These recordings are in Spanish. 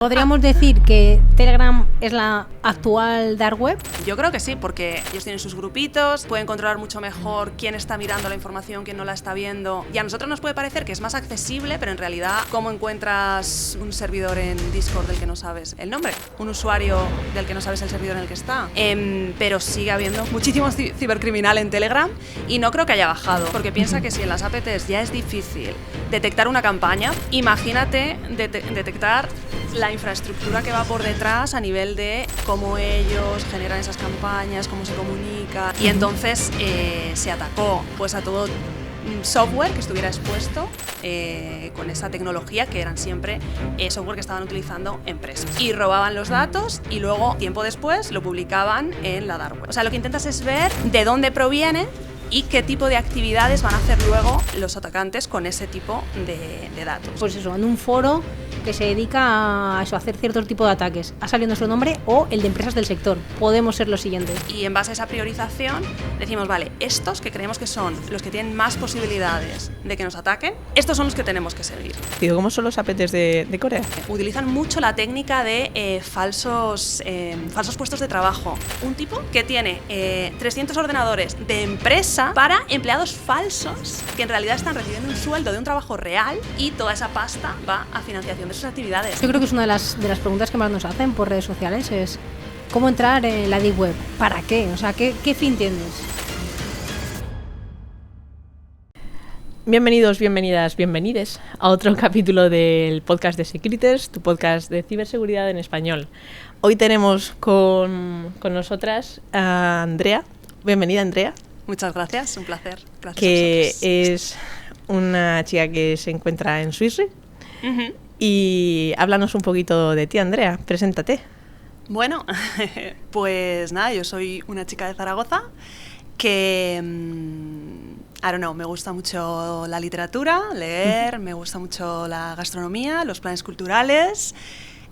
¿Podríamos decir que Telegram es la actual dark web? Yo creo que sí, porque ellos tienen sus grupitos, pueden controlar mucho mejor quién está mirando la información, quién no la está viendo. Y a nosotros nos puede parecer que es más accesible, pero en realidad, ¿cómo encuentras un servidor en Discord del que no sabes el nombre? Un usuario del que no sabes el servidor en el que está. Pero sigue habiendo muchísimo cibercriminal en Telegram y no creo que haya bajado, porque piensa que si en las APTs ya es difícil detectar una campaña, imagínate detectar la infraestructura que va por detrás a nivel de cómo ellos generan esas campañas, cómo se comunica. Y entonces se atacó pues a todo software que estuviera expuesto con esa tecnología, que eran siempre software que estaban utilizando empresas. Y robaban los datos y luego, tiempo después, lo publicaban en la dark web. O sea, lo que intentas es ver de dónde proviene y qué tipo de actividades van a hacer luego los atacantes con ese tipo de datos. Pues eso, en un foro que se dedica a eso, a hacer cierto tipo de ataques. Ha salido nuestro nombre o el de empresas del sector. Podemos ser los siguientes. Y en base a esa priorización decimos, vale, estos que creemos que son los que tienen más posibilidades de que nos ataquen, estos son los que tenemos que seguir. ¿Cómo son los APTs de Corea? Utilizan mucho la técnica de falsos puestos de trabajo. Un tipo que tiene 300 ordenadores de empresa para empleados falsos que en realidad están recibiendo un sueldo de un trabajo real y toda esa pasta va a financiación de sus actividades. Yo creo que es una de las preguntas que más nos hacen por redes sociales, es ¿cómo entrar en la Deep Web? ¿Para qué? O sea, ¿qué fin tienes? Bienvenidos, bienvenidas, bienvenides a otro capítulo del podcast de Securitas, tu podcast de ciberseguridad en español. Hoy tenemos con nosotras a Andrea. Bienvenida, Andrea. Muchas gracias, un placer. Gracias que es una chica que se encuentra en Suiza. Uh-huh. Y háblanos un poquito de ti, Andrea. Preséntate. Bueno, pues nada, yo soy una chica de Zaragoza que, me gusta mucho la literatura, leer, me gusta mucho la gastronomía, los planes culturales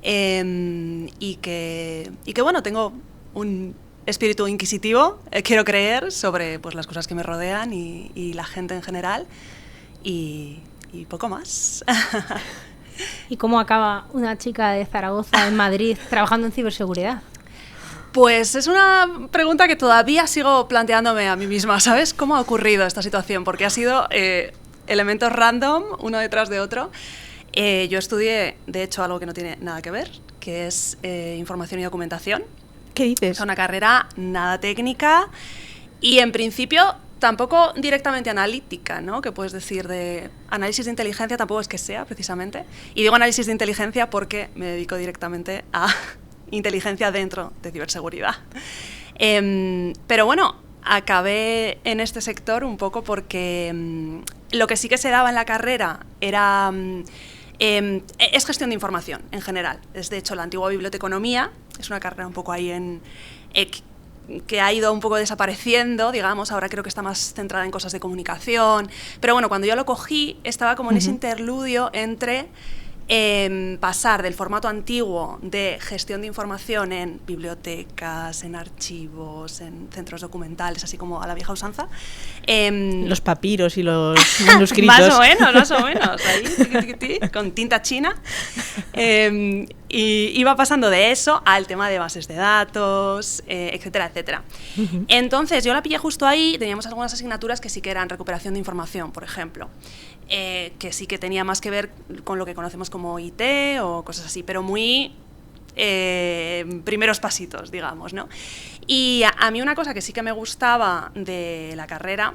y que bueno, tengo un espíritu inquisitivo, quiero creer, sobre pues, las cosas que me rodean y la gente en general y poco más. ¿Y cómo acaba una chica de Zaragoza en Madrid trabajando en ciberseguridad? Pues es una pregunta que todavía sigo planteándome a mí misma, ¿sabes? ¿Cómo ha ocurrido esta situación? Porque ha sido elementos random, uno detrás de otro. Yo estudié, de hecho, algo que no tiene nada que ver, que es información y documentación. ¿Qué dices? Es una carrera nada técnica y, en principio, tampoco directamente analítica, ¿no? Que puedes decir de análisis de inteligencia, tampoco es que sea, precisamente. Y digo análisis de inteligencia porque me dedico directamente a inteligencia dentro de ciberseguridad. Pero bueno, acabé en este sector un poco porque lo que sí que se daba en la carrera era... es gestión de información en general. Es, de hecho, la antigua biblioteconomía. Es una carrera un poco ahí que ha ido un poco desapareciendo, digamos. Ahora creo que está más centrada en cosas de comunicación. Pero bueno, cuando yo lo cogí, estaba como en ese interludio entre pasar del formato antiguo de gestión de información en bibliotecas, en archivos, en centros documentales, así como a la vieja usanza. Los papiros y los manuscritos. Más o menos, ahí, con tinta china. Y iba pasando de eso al tema de bases de datos, etcétera, etcétera. Uh-huh. Entonces, yo la pillé justo ahí. Teníamos algunas asignaturas que sí que eran recuperación de información, por ejemplo. Que sí que tenía más que ver con lo que conocemos como IT o cosas así, pero muy primeros pasitos, digamos, ¿no? Y a mí una cosa que sí que me gustaba de la carrera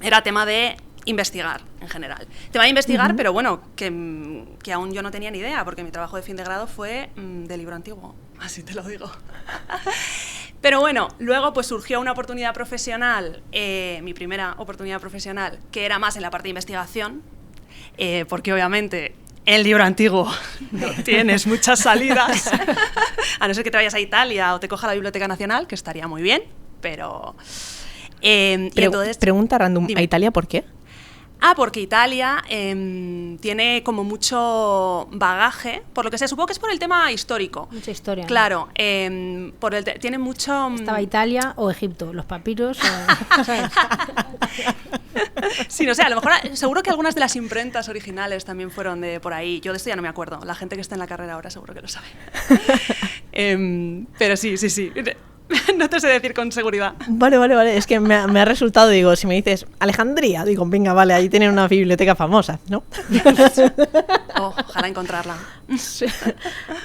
era tema de investigar, en general. Tema de investigar, uh-huh. Pero bueno, que aún yo no tenía ni idea, porque mi trabajo de fin de grado fue de libro antiguo, así te lo digo. Pero bueno, luego pues surgió una oportunidad profesional, mi primera oportunidad profesional, que era más en la parte de investigación, porque obviamente en libro antiguo no tienes muchas salidas, a no ser que te vayas a Italia o te coja la Biblioteca Nacional, que estaría muy bien, pero... y entonces, pregunta random, dime. ¿A Italia por qué? Porque Italia tiene como mucho bagaje, por lo que sea, supongo que es por el tema histórico. Mucha historia. Claro, tiene mucho... Estaba Italia o Egipto, los papiros, ¿sabes? Sí, no sé, a lo mejor seguro que algunas de las imprentas originales también fueron de por ahí. Yo de esto ya no me acuerdo. La gente que está en la carrera ahora seguro que lo sabe. Pero sí. No te sé decir con seguridad. Vale. Es que me ha resultado, digo, si me dices Alejandría, digo, venga, vale, ahí tienen una biblioteca famosa, ¿no? Ojalá encontrarla. Sí.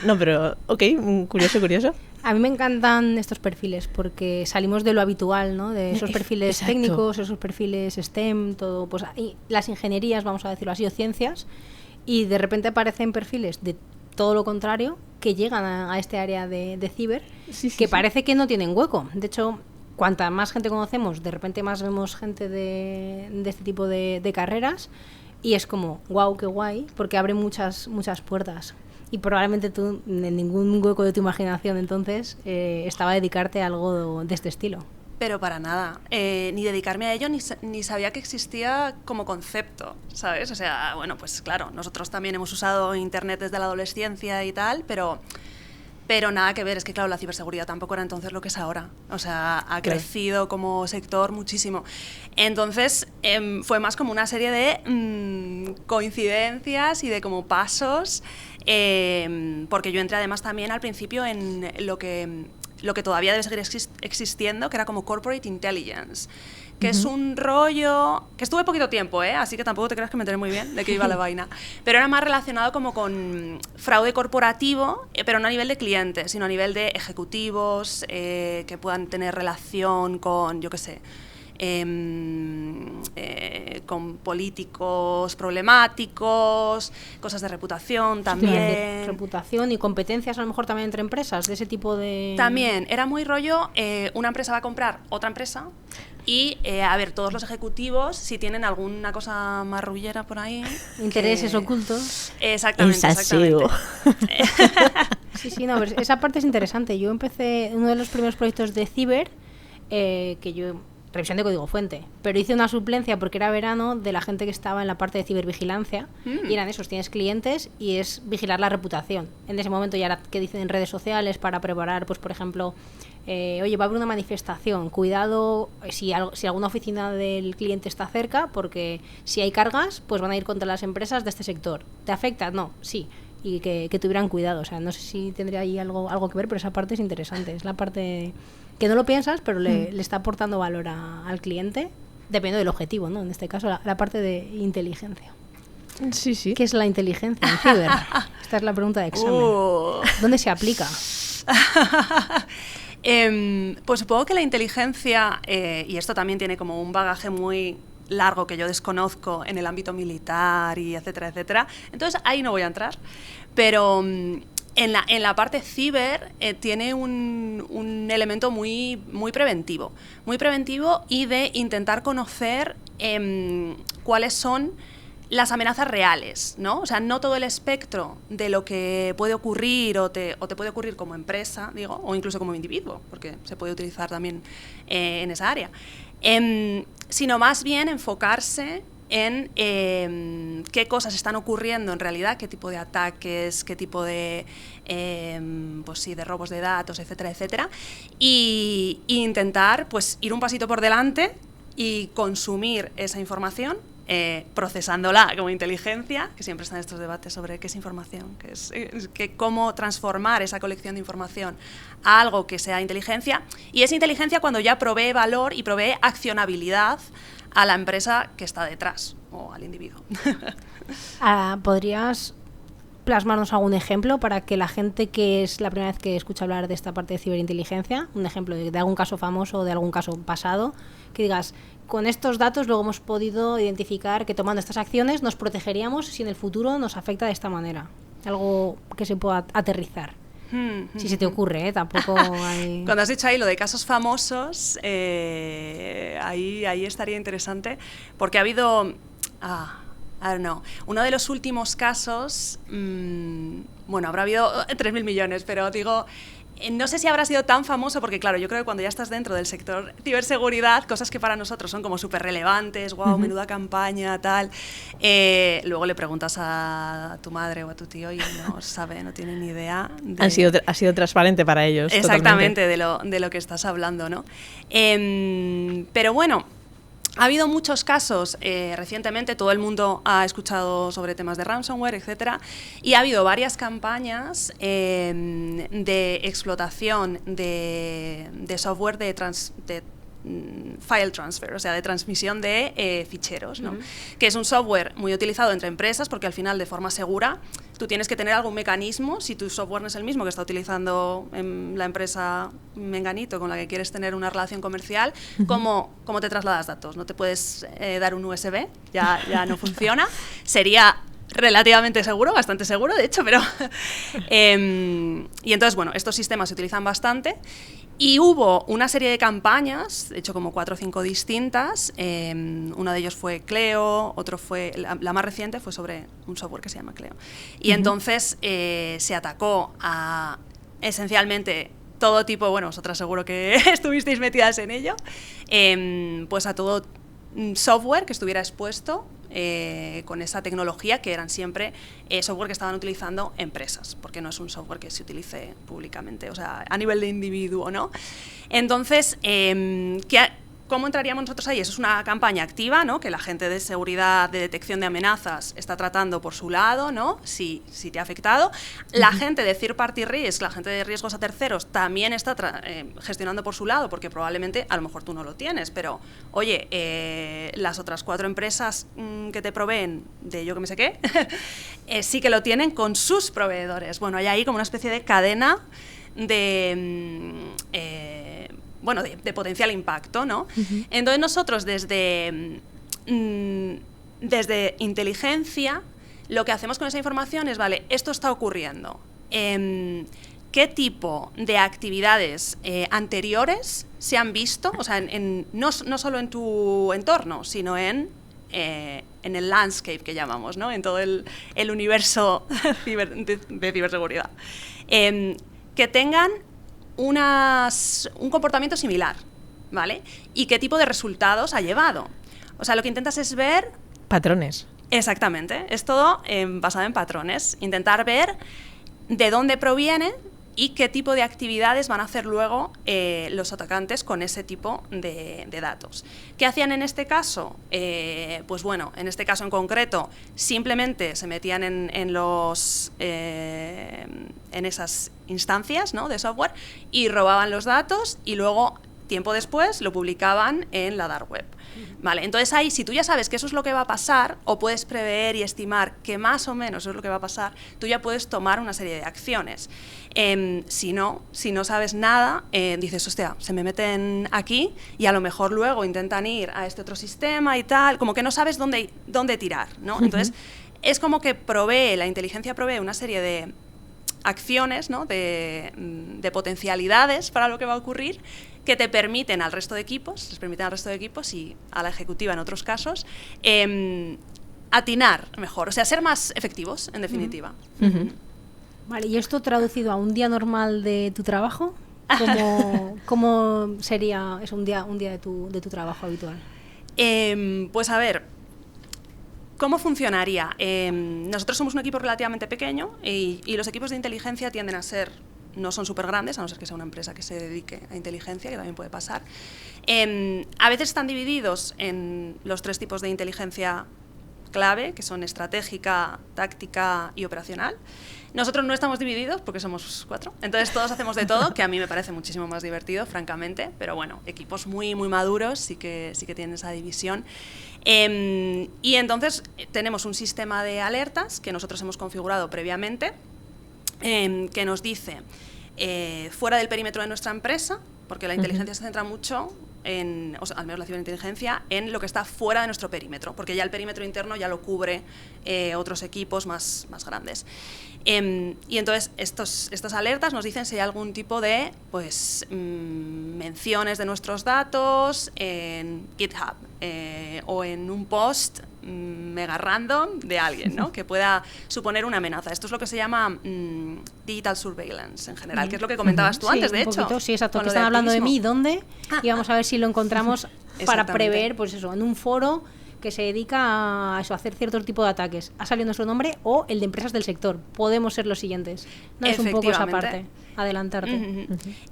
No, pero, ok, curioso. A mí me encantan estos perfiles porque salimos de lo habitual, ¿no? De esos perfiles Exacto. técnicos, esos perfiles STEM, todo, pues y las ingenierías, vamos a decirlo así, o ciencias, y de repente aparecen perfiles de todo lo contrario que llegan a este área de ciber, que parece que no tienen hueco. De hecho, cuanta más gente conocemos, de repente más vemos gente de este tipo de carreras, y es como, wow, qué guay, porque abre muchas puertas. Y probablemente tú, en ningún hueco de tu imaginación entonces, estaba a dedicarte a algo de este estilo. Pero para nada, ni dedicarme a ello, ni sabía que existía como concepto, ¿sabes? O sea, bueno, pues claro, nosotros también hemos usado Internet desde la adolescencia y tal, pero nada que ver. Es que claro, la ciberseguridad tampoco era entonces lo que es ahora. O sea, ha crecido como sector muchísimo. Entonces, fue más como una serie de coincidencias y de como pasos, porque yo entré además también al principio en lo que todavía debe seguir existiendo, que era como Corporate Intelligence, que es un rollo que estuve poquito tiempo, así que tampoco te creas que me enteré muy bien de qué iba la vaina, pero era más relacionado como con fraude corporativo, pero no a nivel de clientes, sino a nivel de ejecutivos que puedan tener relación con, yo qué sé, con políticos problemáticos, cosas de reputación también. Reputación y competencias a lo mejor también entre empresas, de ese tipo de... También, era muy rollo, una empresa va a comprar otra empresa y, a ver, todos los ejecutivos, si tienen alguna cosa marrullera por ahí... Intereses ocultos. Exactamente. Sí, no, pero esa parte es interesante. Yo empecé uno de los primeros proyectos de ciber, que yo... revisión de código fuente, pero hice una suplencia porque era verano de la gente que estaba en la parte de cibervigilancia y eran esos, tienes clientes y es vigilar la reputación. En ese momento ya era que dicen en redes sociales para preparar, pues por ejemplo, oye, va a haber una manifestación, cuidado si alguna oficina del cliente está cerca, porque si hay cargas, pues van a ir contra las empresas de este sector. ¿Te afecta? No, sí. Y que tuvieran cuidado. O sea, no sé si tendría ahí algo que ver, pero esa parte es interesante. Es la parte que no lo piensas, pero le está aportando valor al cliente, dependiendo del objetivo, ¿no? En este caso, la parte de inteligencia. Sí. ¿Qué es la inteligencia en ciber? Esta es la pregunta de examen. ¿Dónde se aplica? Pues supongo que la inteligencia, y esto también tiene como un bagaje muy largo que yo desconozco en el ámbito militar y etcétera, entonces ahí no voy a entrar, pero en la parte ciber tiene un elemento muy preventivo y de intentar conocer cuáles son las amenazas reales, ¿no? O sea, no todo el espectro de lo que puede ocurrir o te puede ocurrir como empresa, digo, o incluso como individuo, porque se puede utilizar también en esa área, sino más bien enfocarse en qué cosas están ocurriendo en realidad, qué tipo de ataques, qué tipo de, pues sí, de robos de datos, etcétera, y intentar pues ir un pasito por delante y consumir esa información, procesándola como inteligencia, que siempre están estos debates sobre qué es información, cómo transformar esa colección de información a algo que sea inteligencia, y es inteligencia cuando ya provee valor y provee accionabilidad a la empresa que está detrás o al individuo. ¿Podrías plasmarnos algún ejemplo para que la gente que es la primera vez que escucha hablar de esta parte de ciberinteligencia, un ejemplo de algún caso famoso o de algún caso pasado, que digas, con estos datos luego hemos podido identificar que tomando estas acciones nos protegeríamos si en el futuro nos afecta de esta manera? Algo que se pueda aterrizar. Si se te ocurre, tampoco hay... Cuando has dicho ahí lo de casos famosos, ahí estaría interesante, porque ha habido... I don't know. Uno de los últimos casos, bueno, habrá habido 3.000 millones, pero digo, No sé si habrá sido tan famoso porque, claro, yo creo que cuando ya estás dentro del sector ciberseguridad, cosas que para nosotros son como súper relevantes, wow, menuda campaña, tal, luego le preguntas a tu madre o a tu tío y no sabe, no tiene ni idea. Ha sido transparente para ellos. Exactamente, de lo que estás hablando, ¿no? Pero bueno, ha habido muchos casos recientemente, todo el mundo ha escuchado sobre temas de ransomware, etcétera, y ha habido varias campañas de explotación de software de file transfer, o sea, de transmisión de ficheros, ¿no? Que es un software muy utilizado entre empresas porque al final, de forma segura, tú tienes que tener algún mecanismo, si tu software no es el mismo que está utilizando la empresa menganito con la que quieres tener una relación comercial, ¿cómo te trasladas datos? No te puedes dar un USB, ya no funciona. Sería relativamente seguro, bastante seguro, de hecho, pero... y entonces, bueno, estos sistemas se utilizan bastante. Y hubo una serie de campañas, de hecho como 4 o 5 distintas, uno de ellos fue Cleo, otro fue, la más reciente fue sobre un software que se llama Cleo. Y entonces se atacó a esencialmente todo tipo, bueno, vosotras seguro que estuvisteis metidas en ello, pues a todo software que estuviera expuesto con esa tecnología, que eran siempre software que estaban utilizando empresas, porque no es un software que se utilice públicamente, o sea, a nivel de individuo, ¿no? Entonces, ¿cómo entraríamos nosotros ahí? Eso es una campaña activa, ¿no? Que la gente de seguridad, de detección de amenazas está tratando por su lado, ¿no? Si te ha afectado. La gente de third party risk, la gente de riesgos a terceros, también está gestionando por su lado, porque probablemente a lo mejor tú no lo tienes, pero oye, las otras 4 empresas que te proveen de yo que me sé qué, sí que lo tienen con sus proveedores. Bueno, hay ahí como una especie de cadena de potencial impacto, ¿no? Entonces nosotros desde inteligencia lo que hacemos con esa información es, vale, esto está ocurriendo. ¿Qué tipo de actividades anteriores se han visto? O sea, no solo en tu entorno, sino en el landscape que llamamos, ¿no? En todo el universo de ciberseguridad. Que tengan un comportamiento similar, ¿vale? ¿Y qué tipo de resultados ha llevado? O sea, lo que intentas es ver... Patrones. Exactamente. Es todo basado en patrones. Intentar ver de dónde proviene y qué tipo de actividades van a hacer luego los atacantes con ese tipo de datos. ¿Qué hacían en este caso? Pues bueno, en este caso en concreto, simplemente se metían en esas instancias, ¿no?, de software y robaban los datos y luego, tiempo después, lo publicaban en la dark web. Vale, entonces ahí, si tú ya sabes que eso es lo que va a pasar, o puedes prever y estimar que más o menos eso es lo que va a pasar, tú ya puedes tomar una serie de acciones. Si no sabes nada, dices, hostia, se me meten aquí y a lo mejor luego intentan ir a este otro sistema y tal, como que no sabes dónde tirar, ¿no? Entonces, es como que la inteligencia provee una serie de acciones, ¿no?, de potencialidades para lo que va a ocurrir, que te permiten al resto de equipos, y a la ejecutiva en otros casos, atinar mejor, o sea, ser más efectivos, en definitiva. Vale, ¿y esto traducido a un día normal de tu trabajo? ¿Cómo sería eso, un día de tu trabajo habitual? Pues a ver, ¿cómo funcionaría? Nosotros somos un equipo relativamente pequeño y los equipos de inteligencia tienden a ser... no son súper grandes, a no ser que sea una empresa que se dedique a inteligencia, que también puede pasar. A veces están divididos en los 3 tipos de inteligencia clave, que son estratégica, táctica y operacional. Nosotros no estamos divididos porque somos 4, entonces todos hacemos de todo, que a mí me parece muchísimo más divertido, francamente, pero bueno, equipos muy, muy maduros sí que tienen esa división. Y entonces tenemos un sistema de alertas que nosotros hemos configurado previamente, que nos dice, fuera del perímetro de nuestra empresa, porque la inteligencia se centra mucho al menos la ciberinteligencia, en lo que está fuera de nuestro perímetro, porque ya el perímetro interno ya lo cubre otros equipos más grandes. Y entonces estas alertas nos dicen si hay algún tipo de menciones de nuestros datos en GitHub, o en un post mega random de alguien, ¿no? Que pueda suponer una amenaza. Esto es lo que se llama digital surveillance en general, que es lo que comentabas tú antes, de hecho. Poquito, sí, exacto, que están hablando de mí, ¿dónde? Y vamos a ver si lo encontramos para prever, pues eso, en un foro que se dedica a eso, a hacer cierto tipo de ataques. Ha salido nuestro nombre o el de empresas del sector. Podemos ser los siguientes. No es un poco esa parte, adelantarte.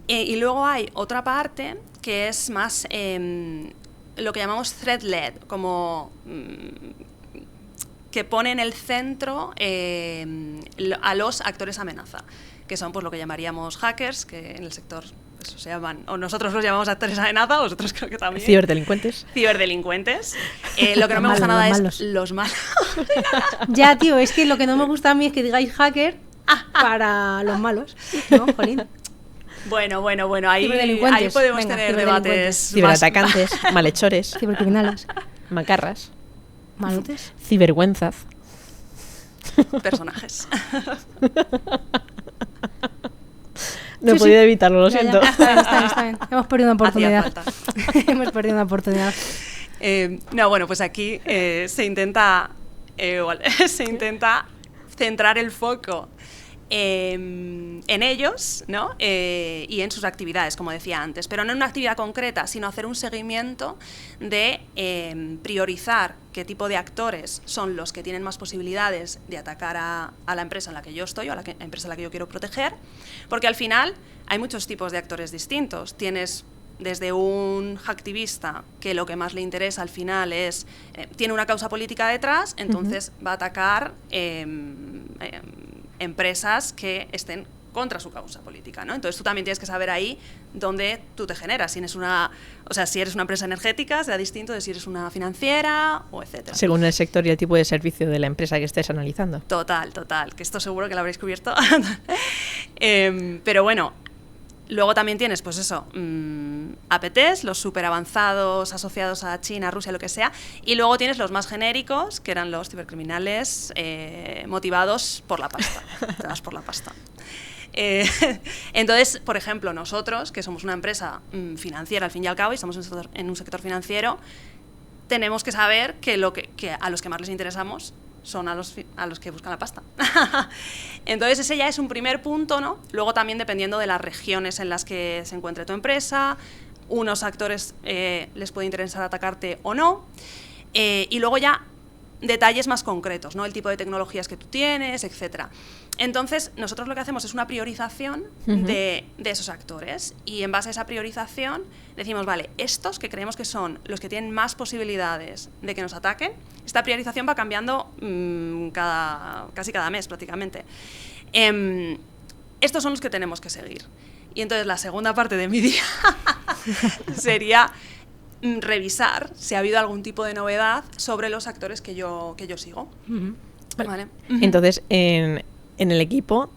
Y luego hay otra parte que es más lo que llamamos threat-led, como que pone en el centro a los actores amenaza, que son pues lo que llamaríamos hackers, que en el sector eso se llaman, o nosotros los llamamos actores amenaza, vosotros creo que también. Ciberdelincuentes. Ciberdelincuentes. Lo que no me gusta nada es los malos. Ya, tío, es que lo que no me gusta a mí es que digáis hacker para los malos, ¿no, Jolín? Bueno, ahí podemos tener debates. Ciberatacantes, malhechores, cibercriminales, macarras, malotes, cibergüenzas, personajes. No he podido evitarlo, lo siento. Está bien. Hemos perdido una oportunidad. Hemos perdido una oportunidad. No, bueno, pues aquí se intenta centrar el foco en ellos, ¿no? Y en sus actividades, como decía antes, pero no en una actividad concreta, sino hacer un seguimiento de priorizar qué tipo de actores son los que tienen más posibilidades de atacar a la empresa en la que yo estoy o a la empresa en la que yo quiero proteger, porque al final hay muchos tipos de actores distintos. Tienes desde un hacktivista que lo que más le interesa al final es, tiene una causa política detrás, entonces va a atacar empresas que estén contra su causa política, ¿no? Entonces tú también tienes que saber ahí dónde tú te generas. Si eres una empresa energética, será distinto de si eres una financiera o etcétera. Según el sector y el tipo de servicio de la empresa que estés analizando. Total, que esto seguro que lo habréis cubierto. Pero bueno, luego también tienes, pues eso, APTs, los súper avanzados asociados a China, Rusia, lo que sea, y luego tienes los más genéricos, que eran los cibercriminales motivados por la pasta. Te vas por la pasta. Entonces, por ejemplo, nosotros, que somos una empresa financiera al fin y al cabo, y estamos en un sector financiero, tenemos que saber que a los que más les interesamos son a los que buscan la pasta. Entonces ese ya es un primer punto, ¿no? Luego también dependiendo de las regiones en las que se encuentre tu empresa, unos actores les puede interesar atacarte o no, y luego ya detalles más concretos, ¿no? El tipo de tecnologías que tú tienes, etcétera. Entonces, nosotros lo que hacemos es una priorización de esos actores, y en base a esa priorización decimos, vale, estos que creemos que son los que tienen más posibilidades de que nos ataquen, esta priorización va cambiando casi cada mes prácticamente. Estos son los que tenemos que seguir. Y entonces la segunda parte de mi día sería revisar si ha habido algún tipo de novedad sobre los actores que yo sigo. ¿Vale? Entonces, en el equipo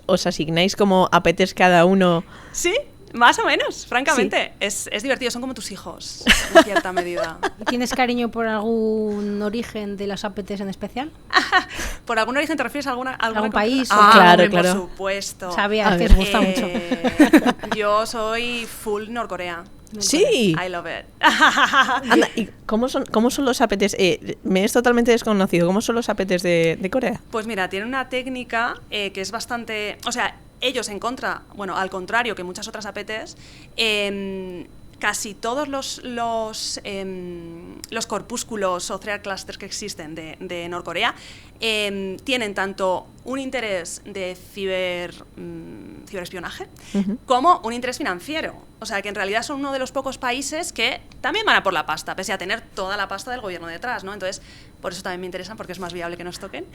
os asignáis como APTs cada uno. Sí, más o menos, francamente. Sí. Es divertido, son como tus hijos, en cierta medida. ¿Tienes cariño por algún origen de las APTs en especial? ¿Por algún origen te refieres a algún país? Claro. Por supuesto. Sabía que os gusta mucho. Yo soy full Norcorea. Sí. I love it. Anda, ¿y cómo son los APTs? Me es totalmente desconocido. ¿Cómo son los APTs de Corea? Pues mira, tienen una técnica que es bastante... O sea, ellos al contrario que muchas otras APTs, casi todos los corpúsculos o threat clusters que existen de Norcorea tienen tanto un interés de ciberespionaje como un interés financiero. O sea, que en realidad son uno de los pocos países que también van a por la pasta, pese a tener toda la pasta del gobierno detrás, ¿no? Entonces, por eso también me interesan, porque es más viable que nos toquen.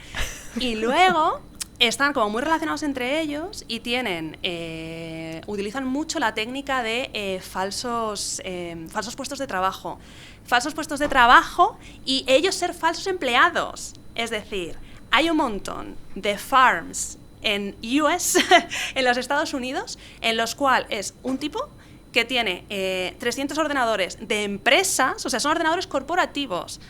Y luego están como muy relacionados entre ellos y utilizan mucho la técnica de falsos puestos de trabajo. Falsos puestos de trabajo y ellos ser falsos empleados. Es decir, hay un montón de farms en US, en los Estados Unidos, en los cuales es un tipo que tiene 300 ordenadores de empresas, o sea, son ordenadores corporativos,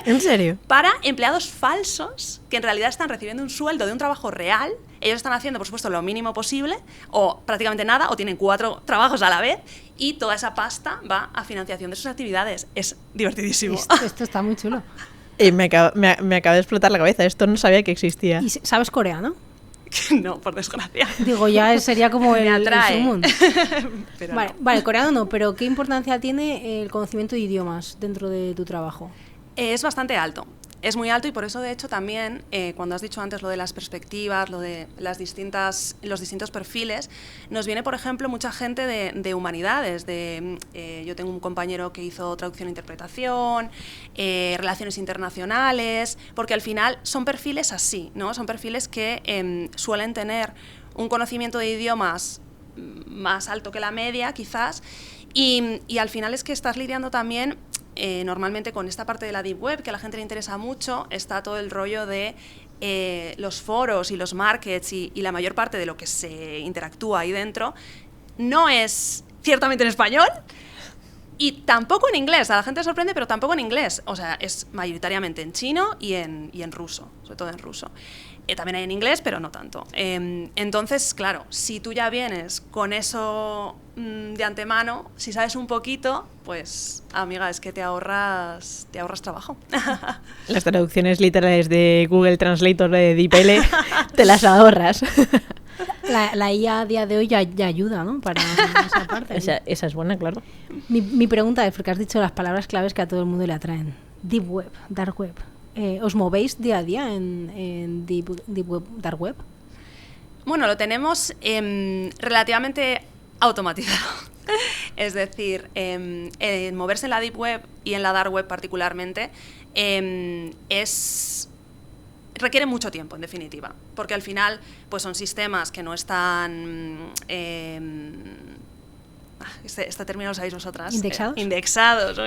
¿En serio? Para empleados falsos que en realidad están recibiendo un sueldo de un trabajo real. Ellos están haciendo, por supuesto, lo mínimo posible, o prácticamente nada, o tienen 4 trabajos a la vez, y toda esa pasta va a financiación de sus actividades. Es divertidísimo. Esto está muy chulo. Me acaba de explotar la cabeza. Esto no sabía que existía. ¿Y sabes coreano? No, por desgracia. Digo, ya sería como Me el atrae. sumum. Pero Vale, no. vale, coreano no, pero ¿qué importancia tiene el conocimiento de idiomas dentro de tu trabajo? Es bastante alto. Es muy alto y por eso, de hecho, también, cuando has dicho antes lo de las perspectivas, lo de los distintos perfiles, nos viene, por ejemplo, mucha gente de humanidades. Yo tengo un compañero que hizo traducción e interpretación, relaciones internacionales, porque al final son perfiles así, ¿no? Son perfiles que suelen tener un conocimiento de idiomas más alto que la media, quizás, y al final es que estás lidiando también normalmente con esta parte de la Deep Web, que a la gente le interesa mucho. Está todo el rollo de los foros y los markets y la mayor parte de lo que se interactúa ahí dentro no es ciertamente en español y tampoco en inglés. A la gente le sorprende, pero tampoco en inglés. O sea, es mayoritariamente en chino y en ruso, sobre todo en ruso. También hay en inglés, pero no tanto. Entonces, claro, si tú ya vienes con eso de antemano, si sabes un poquito, pues, amiga, es que te ahorras trabajo. Las traducciones literales de Google Translator de DeepL te las ahorras. La IA a día de hoy ya ayuda, ¿no? Para esa parte. Esa es buena, claro. Mi pregunta es, porque has dicho las palabras claves que a todo el mundo le atraen. Deep Web, Dark Web. ¿Os movéis día a día en Deep Web, Dark Web? Bueno, lo tenemos relativamente automatizado. Es decir, moverse en la Deep Web y en la Dark Web particularmente requiere mucho tiempo, en definitiva, porque al final pues son sistemas que no están... Este término lo sabéis vosotras. ¿Indexados? Indexados.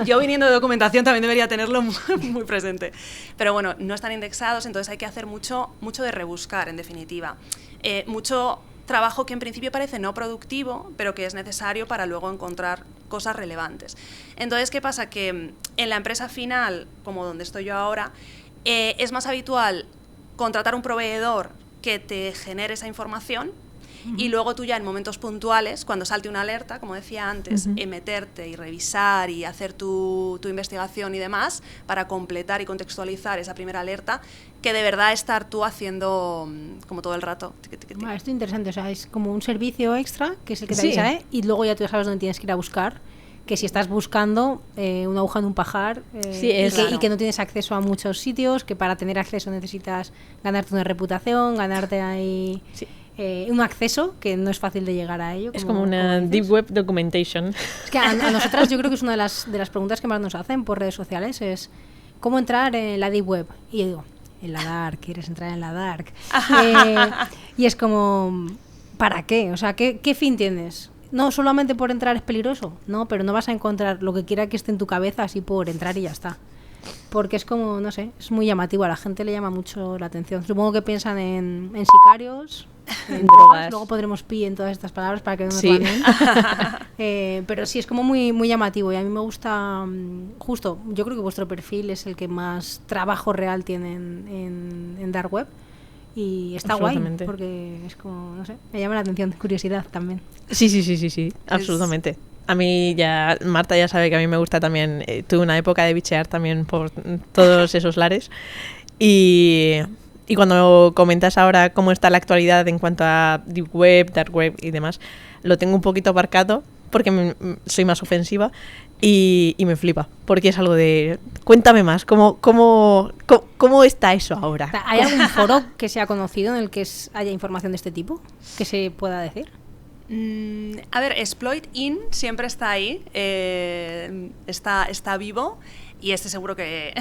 Yo viniendo de documentación también debería tenerlo muy presente. Pero bueno, no están indexados, entonces hay que hacer mucho de rebuscar, en definitiva. Mucho trabajo que en principio parece no productivo, pero que es necesario para luego encontrar cosas relevantes. Entonces, ¿qué pasa? Que en la empresa final, como donde estoy yo ahora, es más habitual contratar un proveedor que te genere esa información. Y luego tú ya en momentos puntuales, cuando salte una alerta, como decía antes, meterte y revisar y hacer tu investigación y demás para completar y contextualizar esa primera alerta, que de verdad estar tú haciendo como todo el rato. Esto es interesante, o sea, es como un servicio extra, que es el que te Sí. avisa, y luego ya tú sabes dónde tienes que ir a buscar, que si estás buscando una aguja en un pajar Sí, y que no tienes acceso a muchos sitios, que para tener acceso necesitas ganarte una reputación, ganarte ahí... Sí. Un acceso que no es fácil de llegar a ello. Es como una dices. Deep Web Documentation. Es que a nosotras yo creo que es una de las preguntas que más nos hacen por redes sociales, es ¿cómo entrar en la Deep Web? Y yo digo, en la Dark, ¿quieres entrar en la Dark? Y es como, ¿para qué? O sea, ¿qué fin tienes? No, solamente por entrar es peligroso, no, pero no vas a encontrar lo que quiera que esté en tu cabeza así por entrar y ya está. Porque es como, no sé, es muy llamativo, a la gente le llama mucho la atención. Supongo que piensan en sicarios, en drogas, luego podremos pi en todas estas palabras para que no nos Sí. baneen. Pero sí, es como muy, muy llamativo y a mí me gusta, justo, yo creo que vuestro perfil es el que más trabajo real tiene en Dark Web y está guay, Absolutamente. porque es como, no sé, me llama la atención, curiosidad también. Sí, absolutamente. A mí ya, Marta ya sabe que a mí me gusta también, tuve una época de bichear también por todos esos lares y cuando comentas ahora cómo está la actualidad en cuanto a Deep Web, Dark Web y demás, lo tengo un poquito aparcado porque soy más ofensiva y me flipa, porque es algo de, cuéntame más, ¿cómo está eso ahora? ¿Hay algún foro que sea conocido en el que haya información de este tipo que se pueda decir? A ver, Exploit In siempre está ahí, está vivo y seguro que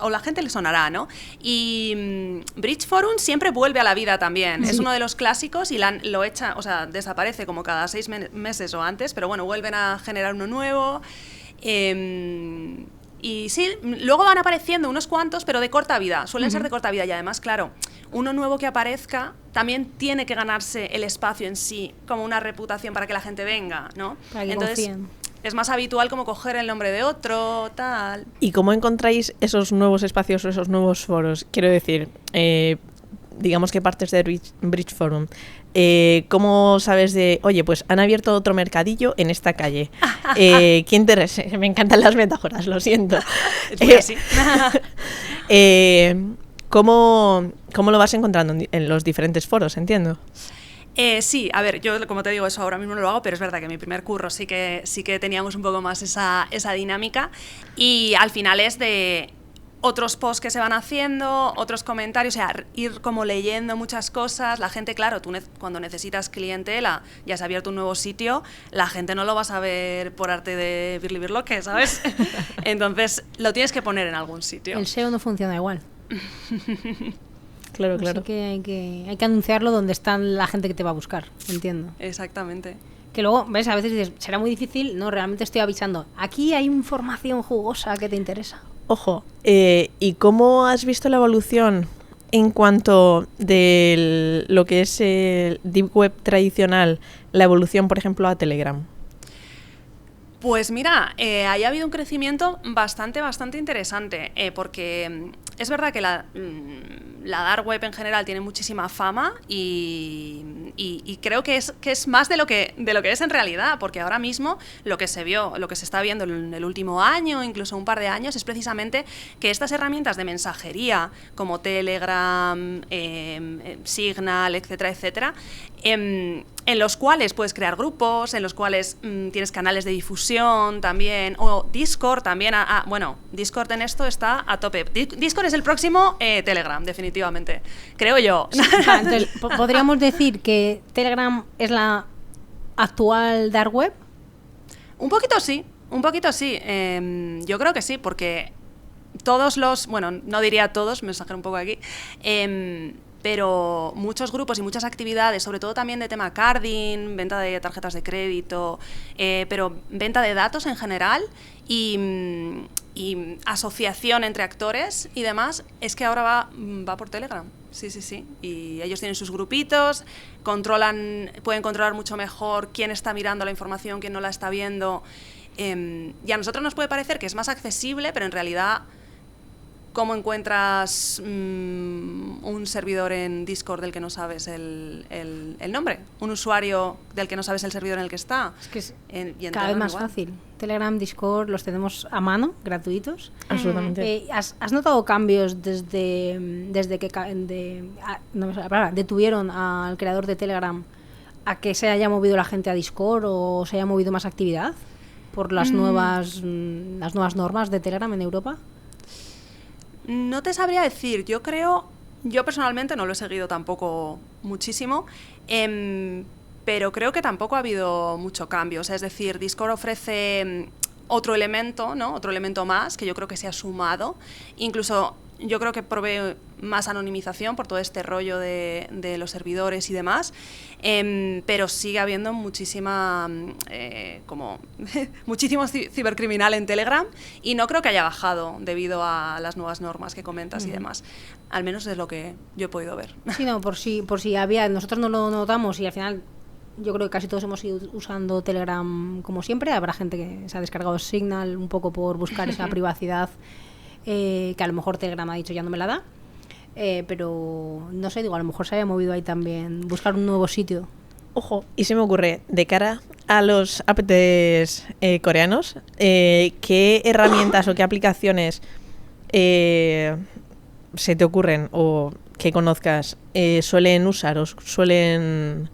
o la gente le sonará, ¿no? Y Bridge Forum siempre vuelve a la vida también, es uno de los clásicos y lo echa, o sea, desaparece como cada 6 meses o antes, pero bueno, vuelven a generar uno nuevo. Y sí, luego van apareciendo unos cuantos, pero de corta vida, suelen ser de corta vida y además, claro, uno nuevo que aparezca también tiene que ganarse el espacio en sí, como una reputación para que la gente venga, ¿no? Para que Entonces, confíen. es más habitual como coger el nombre de otro, tal. ¿Y cómo encontráis esos nuevos espacios o esos nuevos foros? Quiero decir, digamos que partes de Bridge Forum. ¿Cómo sabes de, oye, pues han abierto otro mercadillo en esta calle? ¿Quién te Me encantan las metáforas, lo siento. Es muy así. ¿Cómo lo vas encontrando en los diferentes foros? Entiendo. Sí, a ver, yo como te digo eso ahora mismo no lo hago, pero es verdad que en mi primer curro sí que teníamos un poco más esa dinámica, y al final es de otros posts que se van haciendo, otros comentarios, o sea, ir como leyendo muchas cosas. La gente, claro, tú cuando necesitas clientela, ya se ha abierto un nuevo sitio, la gente no lo va a saber por arte de birlibirloque, ¿sabes? Entonces lo tienes que poner en algún sitio. El SEO no funciona igual. Claro, claro. Así que hay que anunciarlo donde está la gente que te va a buscar, entiendo. Exactamente. Que luego, ves, a veces dices, será muy difícil, no, realmente estoy avisando. Aquí hay información jugosa que te interesa. Ojo, ¿y cómo has visto la evolución en cuanto de lo que es el Deep Web tradicional, la evolución, por ejemplo, a Telegram? Pues mira, ahí ha habido un crecimiento bastante interesante, porque es verdad que la dark web en general tiene muchísima fama y creo que es más de lo que es en realidad, porque ahora mismo lo que se está viendo en el último año, incluso un par de años, es precisamente que estas herramientas de mensajería como Telegram, Signal, etcétera, etcétera, en los cuales puedes crear grupos, en los cuales tienes canales de difusión también, o Discord también. Bueno, Discord en esto está a tope. Discord es el próximo Telegram, definitivamente, creo yo. Sí, entonces, ¿podríamos decir que Telegram es la actual dark web? Un poquito sí. Yo creo que sí, porque bueno, no diría todos, me exagero un poco aquí, pero muchos grupos y muchas actividades, sobre todo también de tema carding, venta de tarjetas de crédito, pero venta de datos en general y asociación entre actores y demás, es que ahora va por Telegram. Sí. Y ellos tienen sus grupitos, pueden controlar mucho mejor quién está mirando la información, quién no la está viendo. Y a nosotros nos puede parecer que es más accesible, pero en realidad, ¿cómo encuentras un servidor en Discord del que no sabes el nombre? Un usuario del que no sabes el servidor en el que está. Es que es y en cada vez más igual. fácil. Telegram, Discord los tenemos a mano, gratuitos. Absolutamente. ¿Has notado cambios desde que no me sale la palabra, detuvieron al creador de Telegram a que se haya movido la gente a Discord o se haya movido más actividad por las nuevas normas de Telegram en Europa? No te sabría decir, yo personalmente no lo he seguido tampoco muchísimo, pero creo que tampoco ha habido mucho cambio. O sea, es decir, Discord ofrece otro elemento, ¿no? Otro elemento más que yo creo que se ha sumado. Incluso yo creo que provee más anonimización por todo este rollo de los servidores y demás, pero sigue habiendo muchísimo cibercriminal en Telegram, y no creo que haya bajado debido a las nuevas normas que comentas y demás, al menos es lo que yo he podido ver. Sí, no, por si había, nosotros no lo notamos y al final yo creo que casi todos hemos ido usando Telegram como siempre. Habrá gente que se ha descargado Signal un poco por buscar esa privacidad, que a lo mejor Telegram ha dicho ya no me la da, pero no sé, digo, a lo mejor se haya movido ahí también, buscar un nuevo sitio. Ojo, y se me ocurre, de cara a los apps coreanos, ¿qué herramientas o qué aplicaciones se te ocurren o que conozcas suelen usar o suelen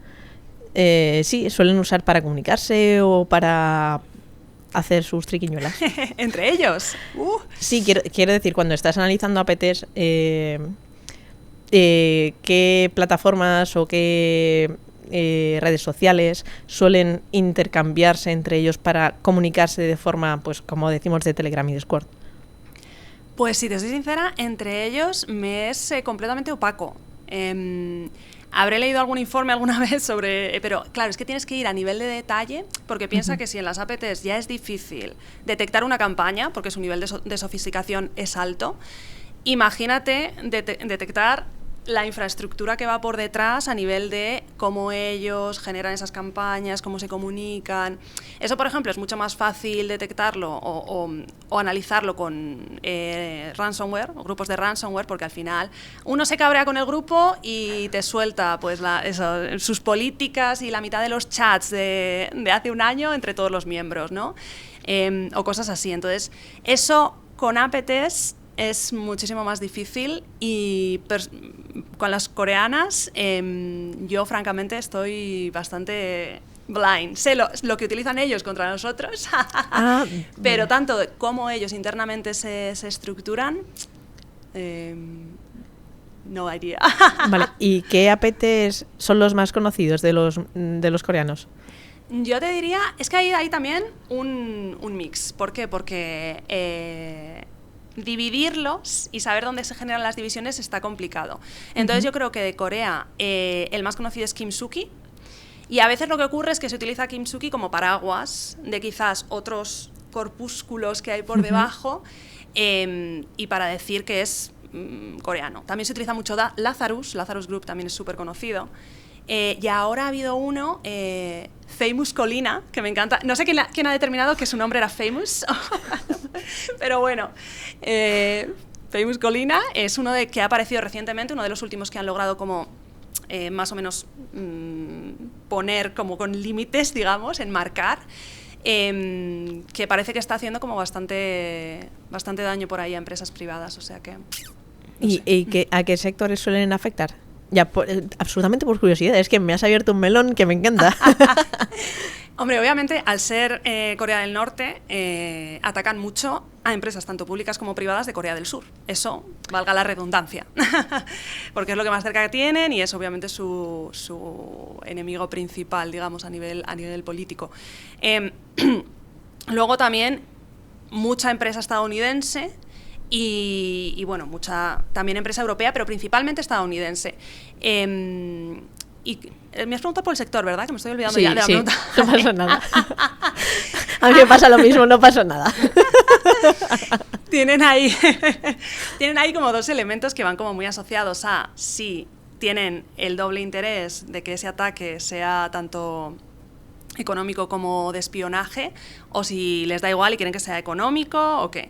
usar para comunicarse o para hacer sus triquiñuelas? ¿Entre ellos? Sí, quiero decir, cuando estás analizando apps, ¿qué plataformas o qué redes sociales suelen intercambiarse entre ellos para comunicarse de forma, pues como decimos, de Telegram y Discord? Pues si te soy sincera, entre ellos me es completamente opaco. Habré leído algún informe alguna vez sobre... pero claro, es que tienes que ir a nivel de detalle, porque piensa que si en las apps ya es difícil detectar una campaña, porque su nivel de sofisticación es alto, imagínate detectar la infraestructura que va por detrás a nivel de cómo ellos generan esas campañas, cómo se comunican. Eso, por ejemplo, es mucho más fácil detectarlo o analizarlo con ransomware o grupos de ransomware, porque al final uno se cabrea con el grupo y te suelta pues sus políticas y la mitad de los chats de hace un año entre todos los miembros, ¿no? O cosas así. Entonces, eso con APTs es muchísimo más difícil y con las coreanas yo francamente estoy bastante blind. Sé lo que utilizan ellos contra nosotros, pero tanto de cómo ellos internamente se estructuran, no idea. Vale, ¿y qué APTs son los más conocidos de los coreanos? Yo te diría, es que hay también un mix. ¿Por qué? Porque dividirlos y saber dónde se generan las divisiones está complicado. Entonces yo creo que de Corea el más conocido es Kimsuki, y a veces lo que ocurre es que se utiliza Kimsuki como paraguas de quizás otros corpúsculos que hay por debajo, y para decir que es coreano. También se utiliza mucho Lazarus Group también es súper conocido. Y ahora ha habido uno, Famous Colina, que me encanta. No sé quién ha determinado que su nombre era Famous, pero bueno, Famous Colina es uno que ha aparecido recientemente, uno de los últimos que han logrado como más o menos poner como con límites, digamos, enmarcar, que parece que está haciendo como bastante daño por ahí a empresas privadas, o sea que... No sé. ¿Y a qué sectores suelen afectar? Ya, absolutamente por curiosidad, es que me has abierto un melón que me encanta. Hombre, obviamente, al ser Corea del Norte, atacan mucho a empresas tanto públicas como privadas de Corea del Sur. Eso, valga la redundancia, porque es lo que más cerca que tienen y es obviamente su enemigo principal, digamos, a nivel político. Luego también mucha empresa estadounidense y bueno, mucha también empresa europea, pero principalmente estadounidense. Y me has preguntado por el sector, ¿verdad? Que me estoy olvidando ya de la pregunta. No pasa nada. A mí me pasa lo mismo, no pasa nada. Tienen ahí como dos elementos que van como muy asociados a si tienen el doble interés de que ese ataque sea tanto económico como de espionaje, o si les da igual y quieren que sea económico o qué.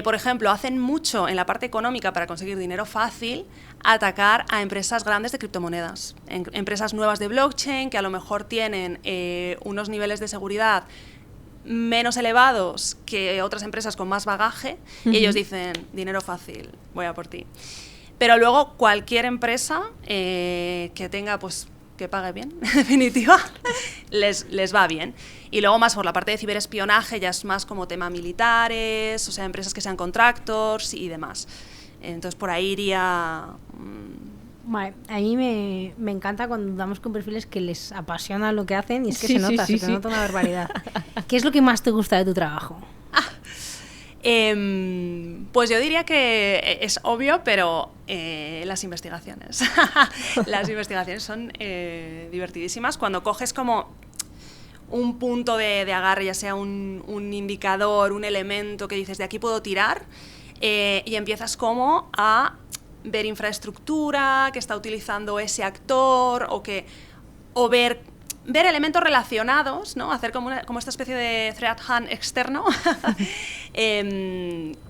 Por ejemplo, hacen mucho en la parte económica para conseguir dinero fácil, atacar a empresas grandes de criptomonedas, empresas nuevas de blockchain que a lo mejor tienen unos niveles de seguridad menos elevados que otras empresas con más bagaje, y ellos dicen, dinero fácil, voy a por ti. Pero luego cualquier empresa que tenga, pues, que pague bien, en definitiva, les va bien. Y luego más por la parte de ciberespionaje ya es más como tema militares, o sea, empresas que sean contractors y demás. Entonces por ahí iría... Vale, a mí me encanta cuando damos con perfiles que les apasiona lo que hacen y es que Sí, se nota, sí, se sí. nota una barbaridad. ¿Qué es lo que más te gusta de tu trabajo? Pues yo diría que es obvio, pero las investigaciones. Las investigaciones son divertidísimas cuando coges como un punto de agarre, ya sea un indicador, un elemento que dices de aquí puedo tirar, y empiezas como a ver infraestructura que está utilizando ese actor o ver elementos relacionados, ¿no? Hacer como esta especie de threat hunt externo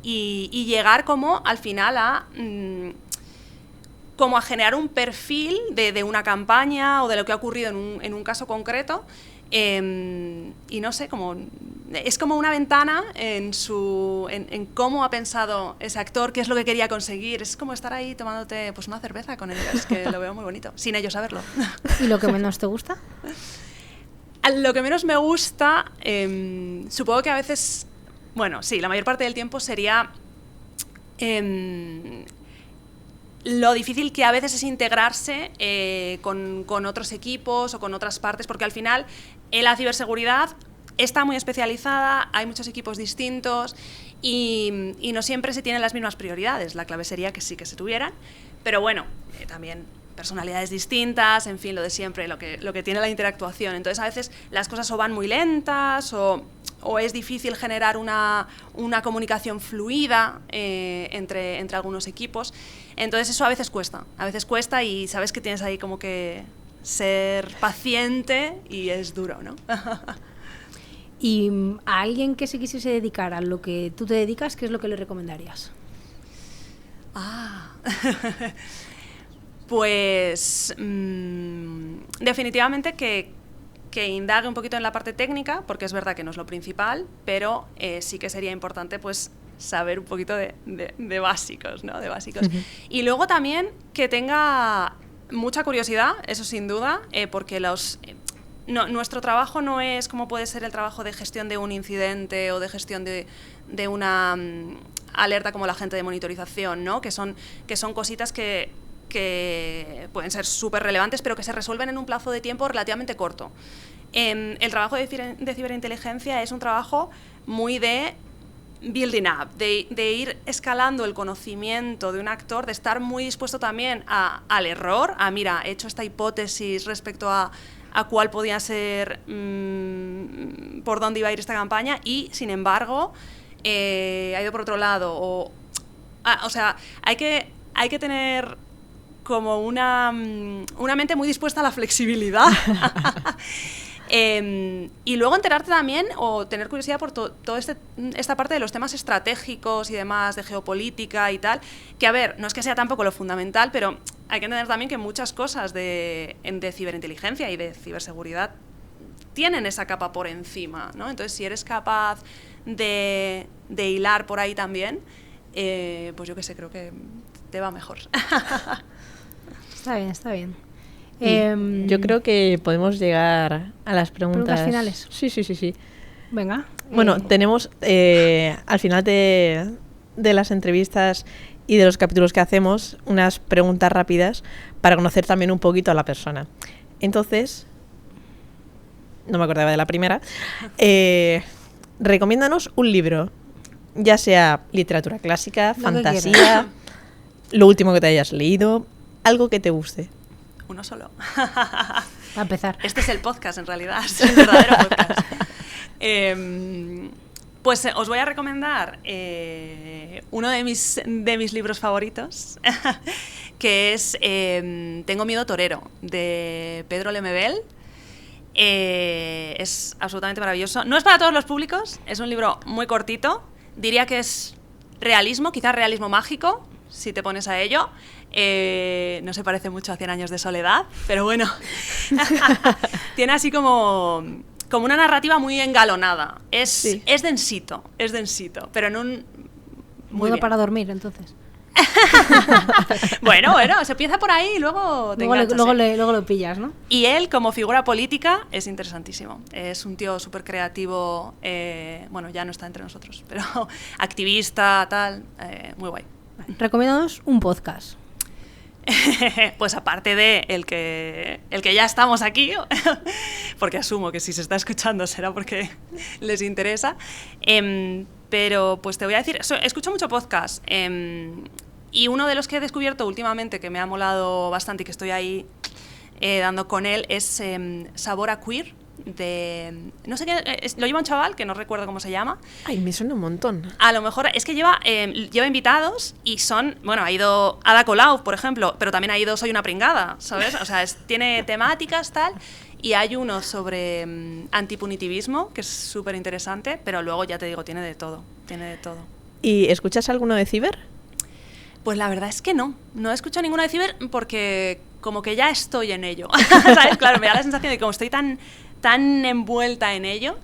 y llegar como al final como a generar un perfil de una campaña o de lo que ha ocurrido en un caso concreto, y no sé, es como una ventana en cómo ha pensado ese actor, qué es lo que quería conseguir. Es como estar ahí tomándote pues una cerveza con ellos, que lo veo muy bonito, sin ellos saberlo. ¿Y lo que menos te gusta? Lo que menos me gusta, supongo que a veces, bueno, sí, la mayor parte del tiempo sería lo difícil que a veces es integrarse con otros equipos o con otras partes, porque al final la ciberseguridad está muy especializada, hay muchos equipos distintos y no siempre se tienen las mismas prioridades. La clave sería que sí que se tuvieran, pero bueno, también personalidades distintas, en fin, lo de siempre, lo que tiene la interactuación. Entonces a veces las cosas o van muy lentas o o es difícil generar una comunicación fluida entre algunos equipos. Entonces eso a veces cuesta y sabes que tienes ahí como que ser paciente y es duro, ¿no? Y a alguien que se quisiese dedicar a lo que tú te dedicas, ¿qué es lo que le recomendarías? Pues definitivamente que indague un poquito en la parte técnica, porque es verdad que no es lo principal, pero sí que sería importante pues saber un poquito de básicos, ¿no? De básicos. Uh-huh. Y luego también que tenga mucha curiosidad, eso sin duda, porque nuestro trabajo no es como puede ser el trabajo de gestión de un incidente o de gestión de una alerta como la gente de monitorización, ¿no? Que son cositas que pueden ser súper relevantes, pero que se resuelven en un plazo de tiempo relativamente corto. El trabajo de ciberinteligencia es un trabajo muy de building up, de ir escalando el conocimiento de un actor, de estar muy dispuesto también al error, mira, he hecho esta hipótesis respecto a cuál podía ser, por dónde iba a ir esta campaña, y sin embargo ha ido por otro lado. O sea, hay que tener como una mente muy dispuesta a la flexibilidad. Y luego enterarte también o tener curiosidad por toda esta parte de los temas estratégicos y demás, de geopolítica y tal, que a ver, no es que sea tampoco lo fundamental, pero hay que entender también que muchas cosas de ciberinteligencia y de ciberseguridad tienen esa capa por encima, ¿no? Entonces, si eres capaz de hilar por ahí también, pues yo qué sé, creo que te va mejor. Está bien. Yo creo que podemos llegar a las preguntas finales. Sí. Venga. Bueno, tenemos al final de las entrevistas y de los capítulos que hacemos unas preguntas rápidas para conocer también un poquito a la persona. Entonces, no me acordaba de la primera. Recomiéndanos un libro, ya sea literatura clásica, fantasía, lo último que te hayas leído, algo que te guste. Uno solo. A empezar. Este es el podcast, en realidad. Es el verdadero podcast. Pues os voy a recomendar uno de mis libros favoritos, que es Tengo miedo torero, de Pedro Lemebel. Es absolutamente maravilloso. No es para todos los públicos, es un libro muy cortito. Diría que es realismo, quizás realismo mágico, si te pones a ello. No se parece mucho a 100 años de soledad, pero bueno. Tiene así como una narrativa muy engalonada. Es densito, pero en un... Bueno para dormir, entonces. Bueno, se empieza por ahí y luego te enganchas, luego lo pillas, ¿no? Y él, como figura política, es interesantísimo. Es un tío súper creativo, bueno, ya no está entre nosotros, pero activista, tal, muy guay. Recomiéndanos un podcast. Pues aparte de el que ya estamos aquí, porque asumo que si se está escuchando será porque les interesa, pero pues te voy a decir, escucho mucho podcast, y uno de los que he descubierto últimamente que me ha molado bastante y que estoy ahí dando con él es Sabor a Queer, de no sé qué, lo lleva un chaval que no recuerdo cómo se llama. Ay, me suena un montón. A lo mejor es que lleva invitados y son, bueno, ha ido Ada Colau, por ejemplo, pero también ha ido Soy una pringada, ¿sabes? O sea, tiene temáticas tal, y hay uno sobre antipunitivismo que es súper interesante, pero luego ya te digo, tiene de todo. ¿Y escuchas alguno de ciber? Pues la verdad es que no escucho ninguno de ciber porque como que ya estoy en ello, ¿sabes? Claro, me da la sensación de que como estoy tan envuelta en ello,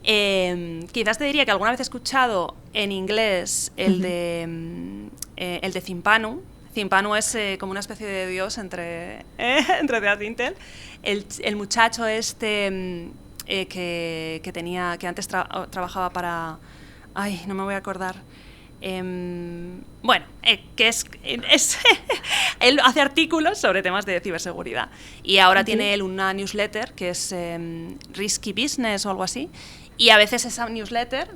quizás te diría que alguna vez he escuchado en inglés el de Zimpanu. Zimpanu es como una especie de dios entre Death Intel. El muchacho este que antes trabajaba para... Ay, no me voy a acordar. Bueno, que es él hace artículos sobre temas de ciberseguridad y ahora tiene él una newsletter que es Risky Business o algo así, y a veces esa newsletter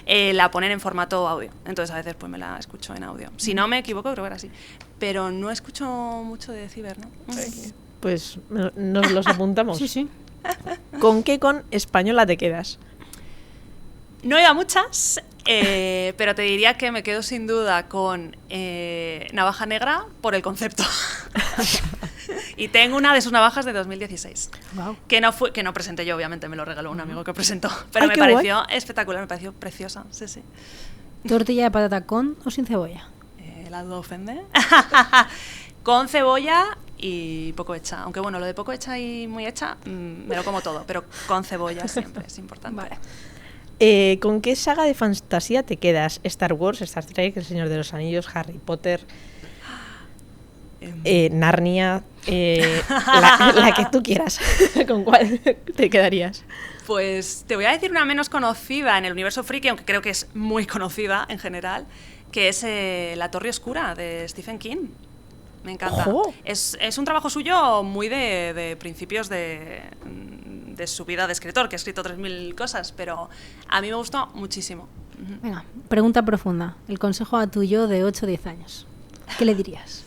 la ponen en formato audio, entonces a veces pues me la escucho en audio. Si no me equivoco, creo que era así, pero no escucho mucho de ciber, ¿no? Pues nos los apuntamos. Sí. ¿Con qué con española te quedas? No he ido a muchas, pero te diría que me quedo sin duda con Navaja Negra por el concepto. Y tengo una de sus navajas de 2016. Wow. Que no presenté yo, obviamente, me lo regaló un amigo que presentó. Pero Ay, me qué pareció espectacular, me pareció preciosa. Sí, sí. ¿Tortilla de patata con o sin cebolla? La duda ofende. Con cebolla y poco hecha. Aunque bueno, lo de poco hecha y muy hecha, me lo como todo. Pero con cebolla siempre es importante. Vale. ¿Con qué saga de fantasía te quedas? ¿Star Wars, Star Trek, El Señor de los Anillos, Harry Potter, Narnia, la que tú quieras? ¿Con cuál te quedarías? Pues te voy a decir una menos conocida en el universo friki, aunque creo que es muy conocida en general, que es La Torre Oscura de Stephen King. Me encanta. ¡Ojo! Es un trabajo suyo muy de principios de su vida de escritor, que ha escrito 3000 cosas, pero a mí me gustó muchísimo. Venga, pregunta profunda. El consejo a tu yo de 8 o 10 años. ¿Qué le dirías?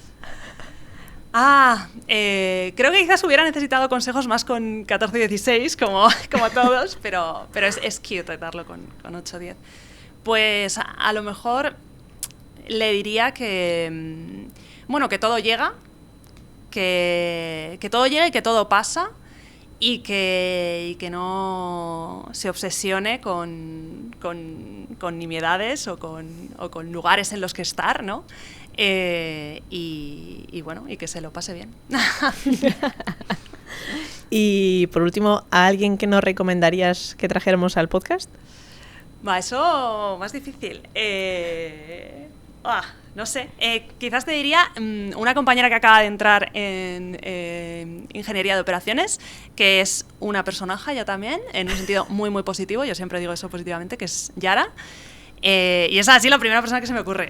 Creo que quizás hubiera necesitado consejos más con 14 y 16, como todos, pero es cute darlo con 8 o 10. Pues a lo mejor le diría que, bueno, que todo llega, que todo llega y que todo pasa, y que no se obsesione con nimiedades o con lugares en los que estar, ¿no? Y bueno, y que se lo pase bien. Y por último, ¿a alguien que nos recomendarías que trajéramos al podcast? Eso más difícil. No sé. Quizás te diría una compañera que acaba de entrar en Ingeniería de Operaciones, que es una personaje ya también, en un sentido muy, muy positivo. Yo siempre digo eso positivamente, que es Yara. Y es así la primera persona que se me ocurre.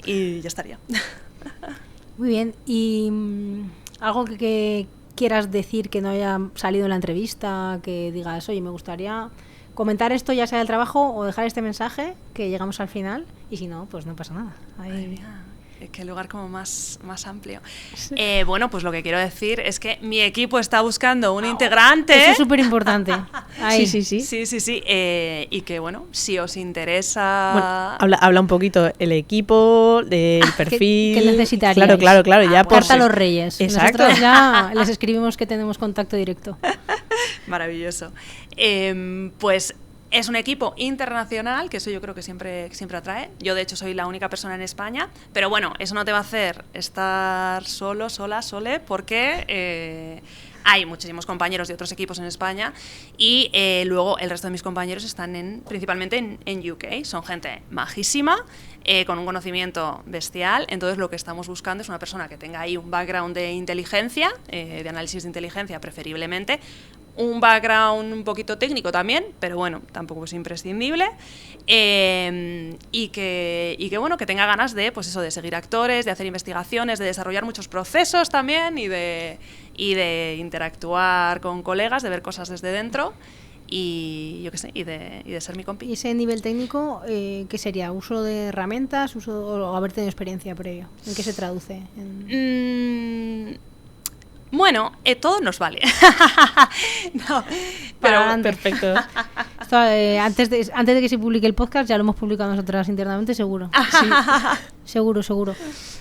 Y ya estaría. Muy bien. ¿Y algo que quieras decir que no haya salido en la entrevista, que digas, oye, me gustaría comentar esto ya sea del trabajo o dejar este mensaje, que llegamos al final, y si no, pues no pasa nada? Madre mía, qué lugar como más amplio. Sí. Bueno, pues lo que quiero decir es que mi equipo está buscando un integrante. Eso es súper importante. Sí. Y que, bueno, si os interesa... Bueno, habla un poquito el equipo, el perfil... ¿Qué necesitaríais? Claro, ya por... Carta a los Reyes. Exacto. Nosotros ya les escribimos que tenemos contacto directo. Maravilloso. Pues... es un equipo internacional, que eso yo creo que siempre atrae. Yo, de hecho, soy la única persona en España. Pero bueno, eso no te va a hacer estar solo, sola, sole, porque hay muchísimos compañeros de otros equipos en España. Y luego el resto de mis compañeros están principalmente en UK. Son gente majísima, con un conocimiento bestial. Entonces, lo que estamos buscando es una persona que tenga ahí un background de inteligencia, de análisis de inteligencia preferiblemente, un background un poquito técnico también, pero bueno, tampoco es imprescindible, y que bueno, que tenga ganas de, pues eso, de seguir actores, de hacer investigaciones, de desarrollar muchos procesos también, y de interactuar con colegas, de ver cosas desde dentro, y yo qué sé, y de ser mi compi. ¿Y ese nivel técnico qué sería? ¿Uso de herramientas, o haber tenido experiencia previo? ¿En qué se traduce? Bueno, todo nos vale. No, pero perfecto. Esto, antes de que se publique el podcast, ya lo hemos publicado nosotras internamente, seguro. Sí, seguro.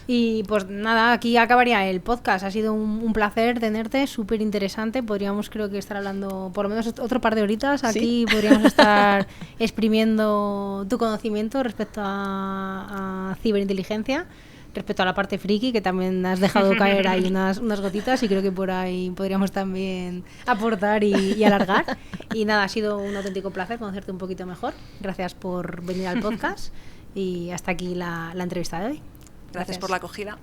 Y pues nada, aquí acabaría el podcast. Ha sido un placer tenerte, súper interesante. Podríamos, creo que, estar hablando por lo menos otro par de horitas. Aquí podríamos estar exprimiendo tu conocimiento respecto a ciberinteligencia, respecto a la parte friki, que también has dejado caer ahí unas gotitas, y creo que por ahí podríamos también aportar y alargar. Y nada, ha sido un auténtico placer conocerte un poquito mejor. Gracias por venir al podcast, y hasta aquí la entrevista de hoy. Gracias por la acogida.